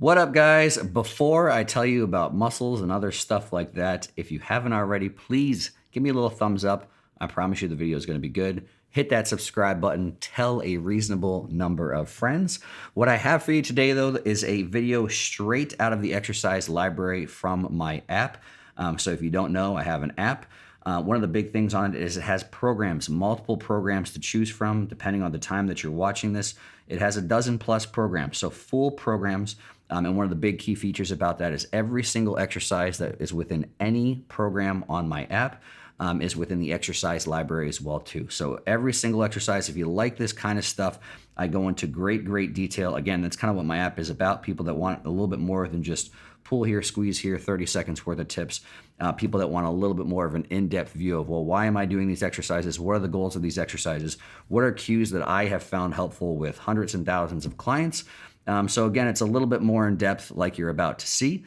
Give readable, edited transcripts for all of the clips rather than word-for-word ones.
What up, guys? Before I tell you about muscles and other stuff like that, if you haven't already, please give me a little thumbs up. I promise you the video is going to be good. Hit that subscribe button. Tell a reasonable number of friends. What I have for you today, though, is a video straight out of the exercise library from my app. So if you don't know, I have an app. One of the big things on it is it has programs, multiple programs to choose from, depending on the time that you're watching this. It has a dozen plus programs, so full programs. And one of the big key features about that is every single exercise that is within any program on my app is within the exercise library as well too. So every single exercise, if you like this kind of stuff, I go into great detail. Again, that's kind of what my app is about. People that want a little bit more than just pull here, squeeze here, 30 seconds worth of tips. People that want a little bit more of an in-depth view of, well, why am I doing these exercises? What are the goals of these exercises? What are cues that I have found helpful with hundreds and thousands of clients? So again, it's a little bit more in depth like you're about to see.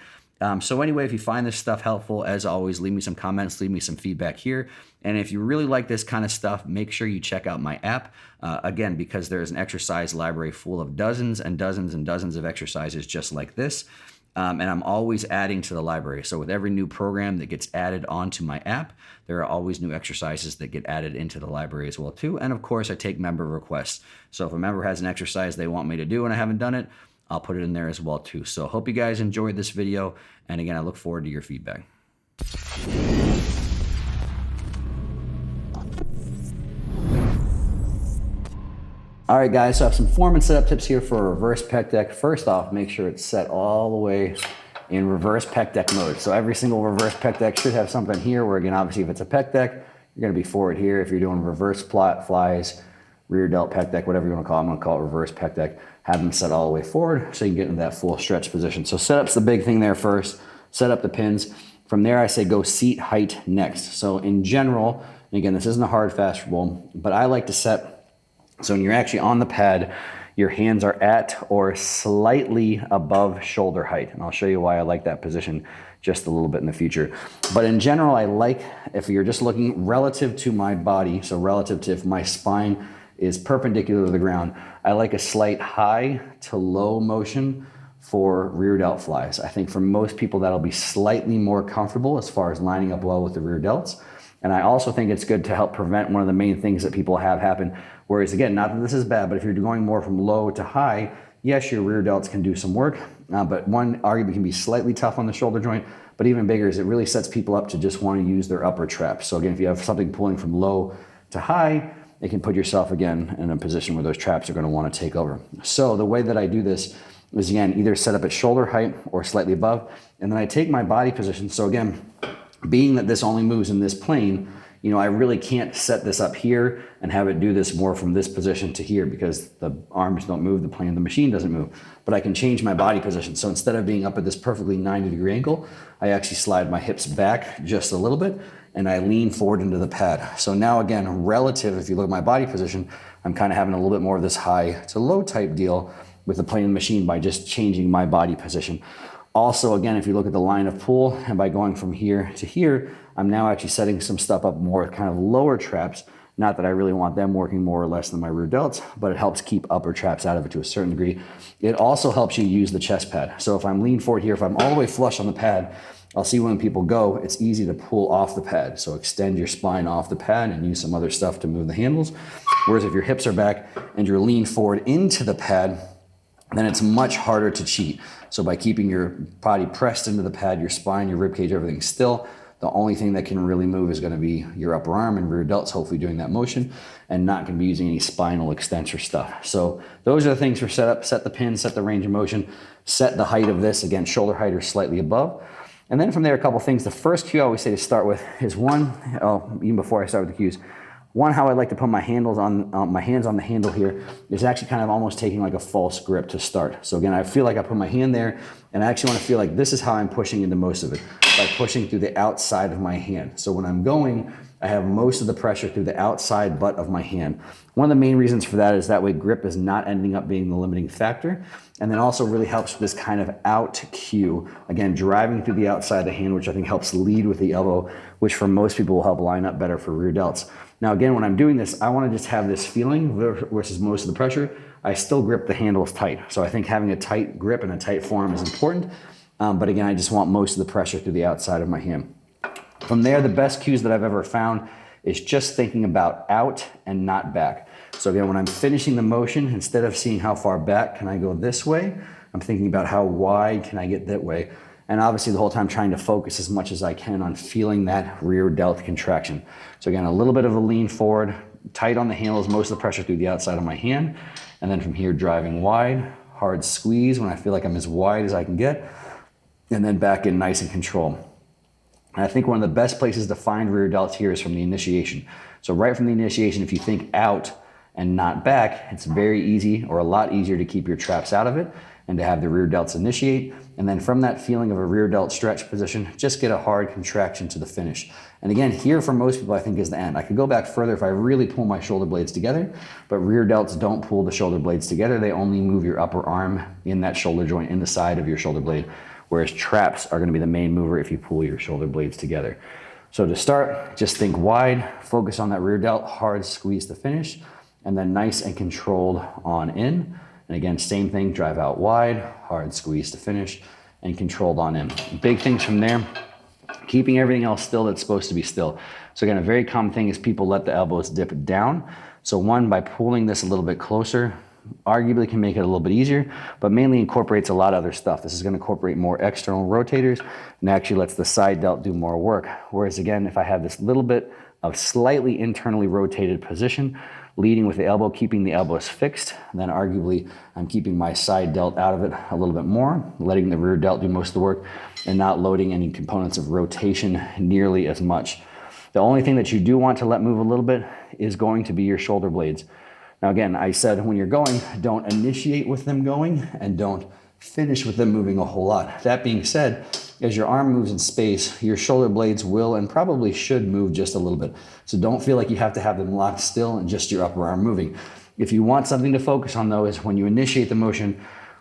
So anyway, if you find this stuff helpful, as always, leave me some comments, leave me some feedback here. And if you really like this kind of stuff, make sure you check out my app. Again, because there's an exercise library full of dozens and dozens and dozens of exercises just like this. And I'm always adding to the library. So with every new program that gets added onto my app, there are always new exercises that get added into the library as well too. And of course, I take member requests. So if a member has an exercise they want me to do and I haven't done it, I'll put it in there as well too. So hope you guys enjoyed this video. And again, I look forward to your feedback. All right, guys, so I have some form and setup tips here for a reverse pec deck. First off, make sure it's set all the way in reverse pec deck mode. So every single reverse pec deck should have something here where, again, obviously if it's a pec deck, you're gonna be forward here. If you're doing reverse plot flies, rear delt pec deck, whatever you wanna call it, I'm gonna call it reverse pec deck, have them set all the way forward so you can get into that full stretch position. So setup's the big thing there first. Set up the pins. From there, I say go seat height next. So in general, and again, this isn't a hard fast rule, but I like to set, so when you're actually on the pad, your hands are at or slightly above shoulder height. And I'll show you why I like that position just a little bit in the future. But in general, I like, if you're just looking relative to my body, so relative to if my spine is perpendicular to the ground, I like a slight high to low motion for rear delt flies. I think for most people that'll be slightly more comfortable as far as lining up well with the rear delts. And I also think it's good to help prevent one of the main things that people have happen. Whereas again, not that this is bad, but if you're going more from low to high, yes, your rear delts can do some work, but one arguably can be slightly tough on the shoulder joint, but even bigger is it really sets people up to just want to use their upper traps. So again, if you have something pulling from low to high, it can put yourself again in a position where those traps are going to want to take over. So the way that I do this is, again, either set up at shoulder height or slightly above, and then I take my body position. So again, being that this only moves in this plane, you know, I really can't set this up here and have it do this more from this position to here because the arms don't move, the plane, the machine doesn't move. But I can change my body position. So instead of being up at this perfectly 90-degree angle, I actually slide my hips back just a little bit and I lean forward into the pad. So now again, relative, if you look at my body position, I'm kind of having a little bit more of this high to low type deal with the plane and the machine by just changing my body position. Also, again, if you look at the line of pull and by going from here to here, I'm now actually setting some stuff up more kind of lower traps. Not that I really want them working more or less than my rear delts, but it helps keep upper traps out of it to a certain degree. It also helps you use the chest pad. So if I'm leaned forward here, if I'm all the way flush on the pad, I'll see when people go, it's easy to pull off the pad. So extend your spine off the pad and use some other stuff to move the handles. Whereas if your hips are back and you're leaned forward into the pad, then it's much harder to cheat. So by keeping your body pressed into the pad, your spine, your rib cage, everything's still, the only thing that can really move is going to be your upper arm and rear delts, hopefully doing that motion, and not going to be using any spinal extensor stuff. So those are the things for setup. Set the pin, set the range of motion, set the height of this, again, shoulder height or slightly above. And then from there, a couple things. The first cue I always say to start with is even before I start with the cues, one, how I like to put my hands on the handle here is actually kind of almost taking like a false grip to start. So again, I feel like I put my hand there and I actually want to feel like this is how I'm pushing into most of it, by pushing through the outside of my hand. So when I'm going, I have most of the pressure through the outside butt of my hand. One of the main reasons for that is that way grip is not ending up being the limiting factor. And then also really helps with this kind of out cue. Again, driving through the outside of the hand, which I think helps lead with the elbow, which for most people will help line up better for rear delts. Now, again, when I'm doing this, I want to just have this feeling versus most of the pressure. I still grip the handles tight. So I think having a tight grip and a tight forearm is important. But again, I just want most of the pressure through the outside of my hand. From there, the best cues that I've ever found is just thinking about out and not back. So again, when I'm finishing the motion, instead of seeing how far back can I go this way, I'm thinking about how wide can I get that way. And obviously the whole time trying to focus as much as I can on feeling that rear delt contraction. So again, a little bit of a lean forward, tight on the handles, most of the pressure through the outside of my hand. And then from here, driving wide, hard squeeze when I feel like I'm as wide as I can get. And then back in nice and control. And I think one of the best places to find rear delts here is from the initiation. So right from the initiation, if you think out and not back, it's very easy or a lot easier to keep your traps out of it and to have the rear delts initiate. And then from that feeling of a rear delt stretch position, just get a hard contraction to the finish. And again, here for most people, I think is the end. I could go back further if I really pull my shoulder blades together, but rear delts don't pull the shoulder blades together. They only move your upper arm in that shoulder joint in the side of your shoulder blade, whereas traps are gonna be the main mover if you pull your shoulder blades together. So to start, just think wide, focus on that rear delt, hard squeeze to finish, and then nice and controlled on in. And again, same thing, drive out wide, hard squeeze to finish, and controlled on in. Big things from there, keeping everything else still that's supposed to be still. So again, a very common thing is people let the elbows dip down. So one, by pulling this a little bit closer, arguably can make it a little bit easier, but mainly incorporates a lot of other stuff. This is going to incorporate more external rotators and actually lets the side delt do more work. Whereas again, if I have this little bit of slightly internally rotated position, leading with the elbow, keeping the elbows fixed, then arguably I'm keeping my side delt out of it a little bit more, letting the rear delt do most of the work and not loading any components of rotation nearly as much. The only thing that you do want to let move a little bit is going to be your shoulder blades. Now again, I said when you're going, don't initiate with them going and don't finish with them moving a whole lot. That being said, as your arm moves in space, your shoulder blades will and probably should move just a little bit. So don't feel like you have to have them locked still and just your upper arm moving. If you want something to focus on though, is when you initiate the motion,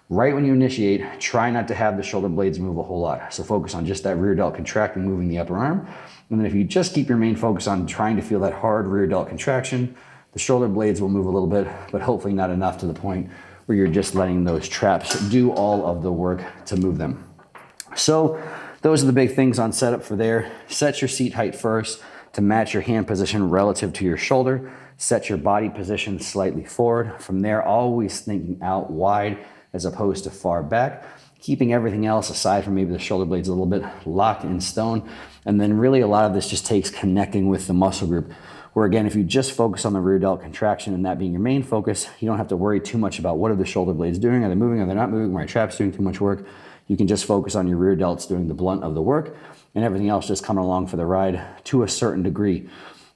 right when you initiate, try not to have the shoulder blades move a whole lot. So focus on just that rear delt contracting, moving the upper arm. And then if you just keep your main focus on trying to feel that hard rear delt contraction, the shoulder blades will move a little bit, but hopefully not enough to the point where you're just letting those traps do all of the work to move them. So those are the big things on setup for there. Set your seat height first to match your hand position relative to your shoulder. Set your body position slightly forward. From there, always thinking out wide as opposed to far back, keeping everything else aside from maybe the shoulder blades a little bit locked in stone. And then really a lot of this just takes connecting with the muscle group, where again, if you just focus on the rear delt contraction and that being your main focus, you don't have to worry too much about what are the shoulder blades doing, are they moving, are they not moving, are my traps doing too much work. You can just focus on your rear delts doing the blunt of the work and everything else just coming along for the ride to a certain degree.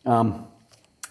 And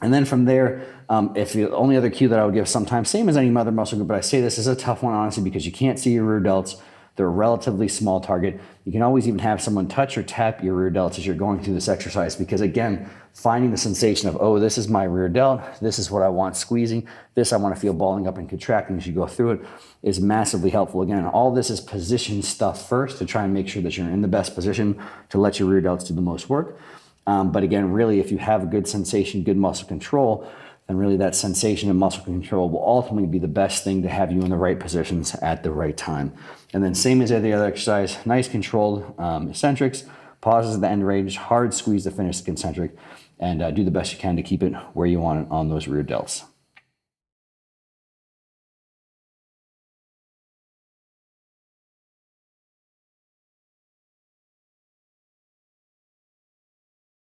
then from there, if the only other cue that I would give sometimes, same as any other muscle group, but I say this is a tough one honestly because you can't see your rear delts. They're a relatively small target. You can always even have someone touch or tap your rear delts as you're going through this exercise because again, finding the sensation of, oh, this is my rear delt, this is what I want squeezing, this I want to feel balling up and contracting as you go through it is massively helpful. Again, all this is position stuff first to try and make sure that you're in the best position to let your rear delts do the most work. But again, really, if you have a good sensation, good muscle control, then really that sensation and muscle control will ultimately be the best thing to have you in the right positions at the right time. And then same as every other exercise, nice controlled eccentrics, pauses at the end range, hard squeeze to finish the concentric, and do the best you can to keep it where you want it on those rear delts.